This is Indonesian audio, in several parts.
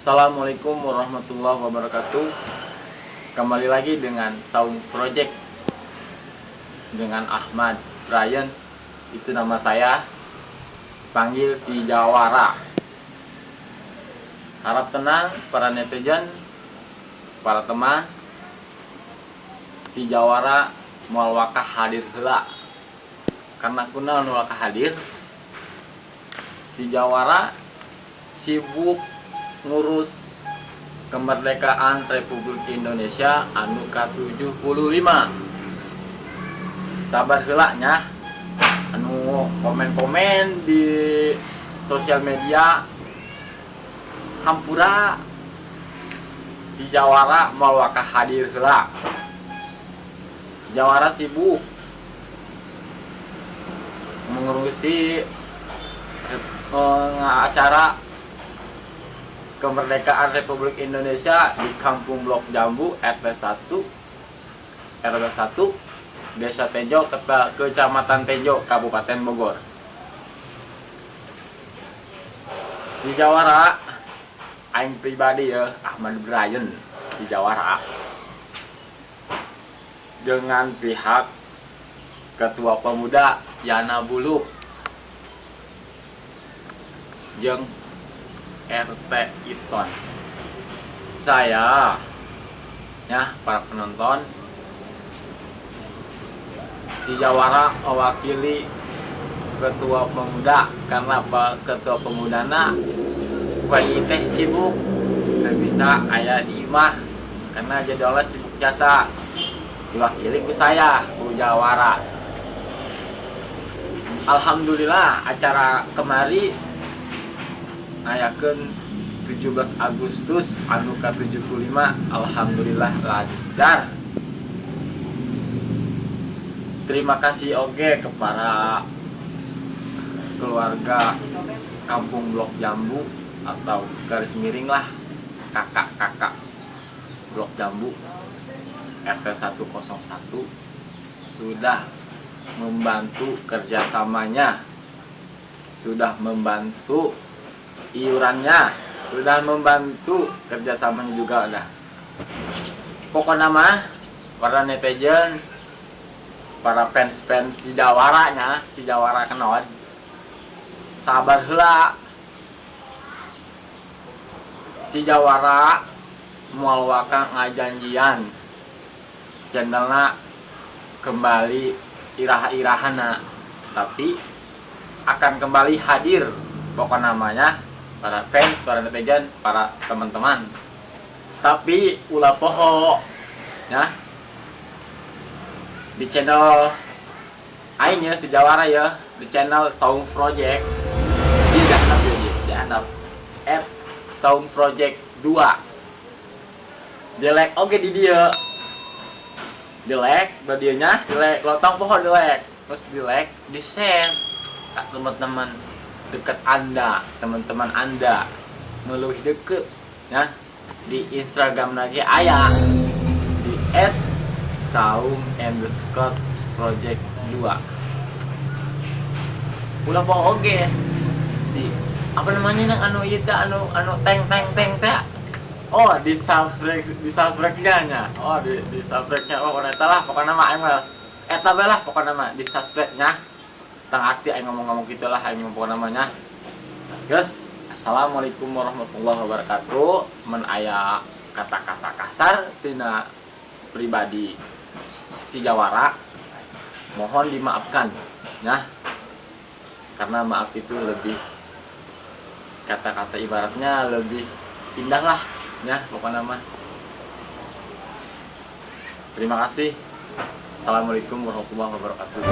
Assalamualaikum warahmatullahi wabarakatuh. Kembali lagi dengan Sound Project dengan Ahmad Brian. Itu nama saya. Panggil si Jawara. Harap tenang para netizen, para teman. Si Jawara moal wakah hadir heula. Karena kunaon wakah hadir? Si Jawara sibuk ngurus kemerdekaan Republik Indonesia anu ke-75. Sabar heula nya anu komen-komen di sosial media hampura si Jawara moal wakah hadir heula. Jawara sibuk mengurusi acara kemerdekaan Republik Indonesia di Kampung Blok Jambu RT 1 RW 1 Desa Tejo, Kecamatan Tejo, Kabupaten Bogor. Si Jawara aing pribadi ya, Ahmad Brian, si Jawara dengan pihak Ketua Pemuda Yana Buluk jeung RT Iton. Saya ya para penonton, si Jawara mewakili Ketua Pemuda karena Ketua Pemudana bayi teh sibuk teu bisa aya di imah karena jadwalnya sibuk jasa. Diwakili ku saya, ku Jawara. Alhamdulillah acara kemari ayakeun 17 Agustus anu ke-75 alhamdulillah lancar. Terima kasih oge kepada keluarga Kampung Blok Jambu atau garis miring lah kakak-kakak Blok Jambu RT 101 sudah membantu kerjasamanya, sudah membantu iurannya, sudah membantu kerjasamanya juga udah. Pokoknya mah para netizen, para fans si Jawaranya, si Jawara kenal, sabar heula. Si Jawara moal wakang ngajanjian channelna kembali irah-irahana, tapi akan kembali hadir pokok namanya para fans, para netizen, para teman-teman. Tapi ulah poho ya di channel aing ya si Jawara ya, di channel Sound Project di handap Sound Project 2 delek oke di dia delek badianya delek lotong pohon delek terus delek di share ke teman-teman dekat Anda, teman-teman Anda ngeluh deket ya di Instagram lagi aya di @sound_project 2 ulah poho oge di apa namanya nang anu ieu teh anu teng teh. Oh, di subscribe-nya nya. Oh, di subscribe-nya. Oh, eta lah pokona mah aing mah. Eta bae lah pokona mah di subscribe-nya. Tang arti aing ngomong-ngomong kitu lah aing pokona mah nya. Guys, assalamualaikum warahmatullahi wabarakatuh. Men aya kata-kata kasar tina pribadi si Jawara, mohon dimaafkan ya. Karena maaf itu lebih kata-kata ibaratnya lebih indah lah ya pokoknya mah. Terima kasih. Assalamualaikum warahmatullahi wabarakatuh.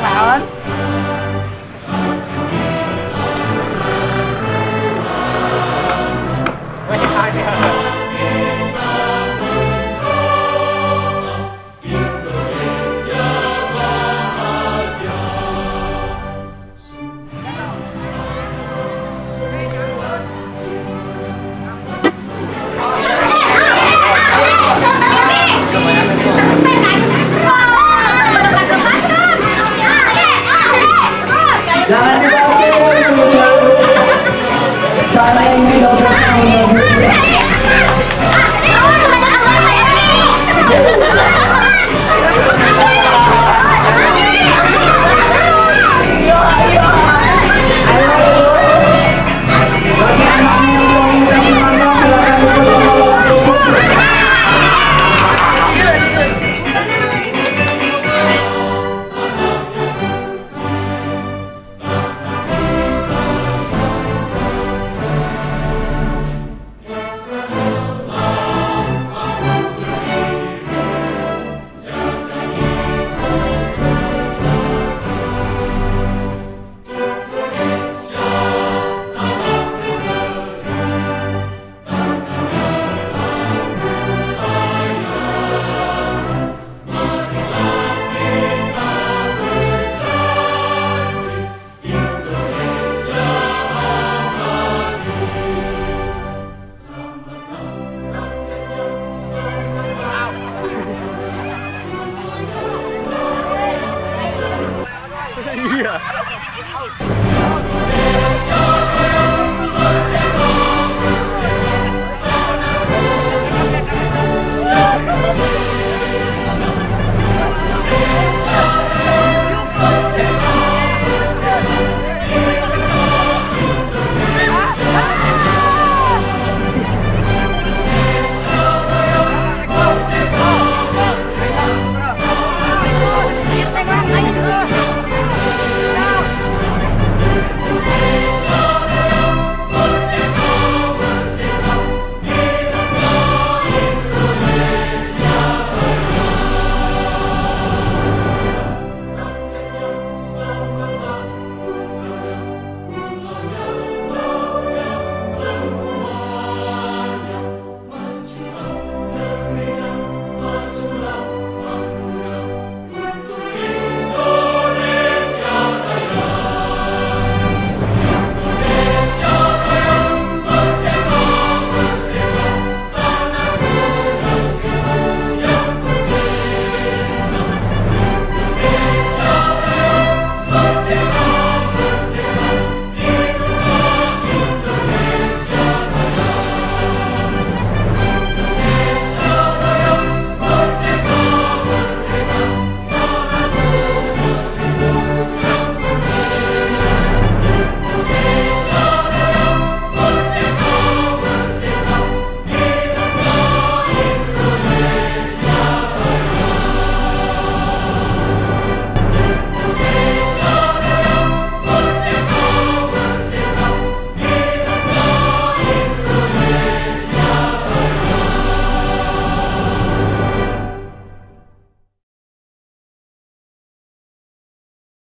naon? Jangan dibawa sana ini Iya.